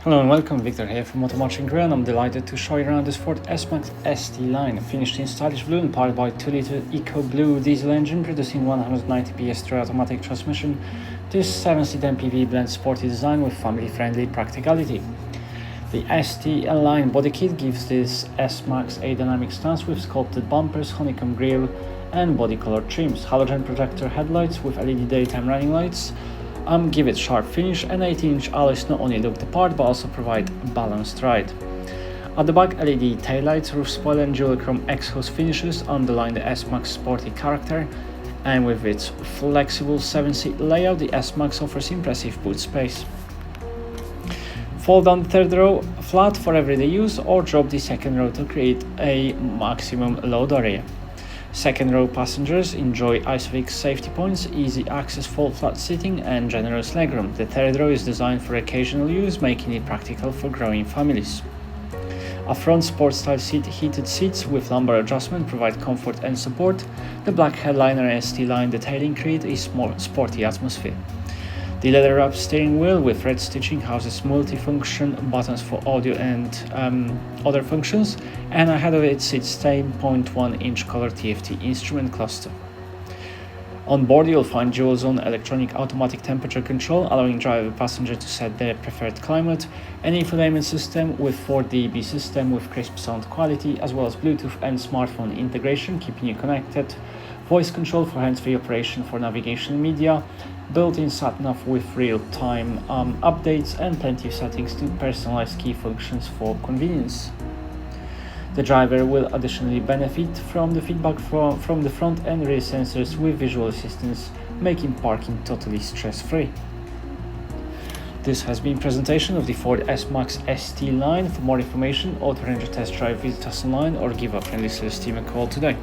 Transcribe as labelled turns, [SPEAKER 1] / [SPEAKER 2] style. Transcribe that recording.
[SPEAKER 1] Hello and welcome, Victor here from Crewe, and I'm delighted to show you around this Ford S-Max ST-Line, finished in stylish blue and powered by 2.0 EcoBlue diesel engine producing 190 PS through automatic transmission. This 7-seat MPV blends sporty design with family-friendly practicality. The ST-Line body kit gives this S-Max a dynamic stance with sculpted bumpers, honeycomb grille and body color trims, halogen projector headlights with LED daytime running lights, give it sharp finish, and 18-inch alloys not only look the part but also provide a balanced ride. At the back, LED taillights, roof spoiler and dual chrome exhaust finishes underline the S-Max sporty character, and with its flexible 7-seat layout, the S-Max offers impressive boot space. Fold down the third row flat for everyday use or drop the second row to create a maximum load area. Second row passengers enjoy ISOFIX safety points, easy access fold flat seating and generous legroom. The third row is designed for occasional use, making it practical for growing families. A front sport style heated seats with lumbar adjustment provide comfort and support. The black headliner and ST-Line detailing create a more sporty atmosphere. The leather-wrapped steering wheel with red stitching houses multifunction buttons for audio and other functions, and ahead of it sits 10.1-inch color TFT instrument cluster. On board you'll find dual-zone electronic automatic temperature control, allowing driver and passenger to set their preferred climate, an infotainment system with 4 dB system with crisp sound quality, as well as Bluetooth and smartphone integration, keeping you connected, voice control for hands-free operation for navigation and media, built-in sat-nav with real-time updates, and plenty of settings to personalize key functions for convenience. The driver will additionally benefit from the feedback from the front and rear sensors with visual assistance, making parking totally stress-free. This has been a presentation of the Ford S-Max ST-Line. For more information or to arrange a test drive, visit us online or give our friendly sales team a call today.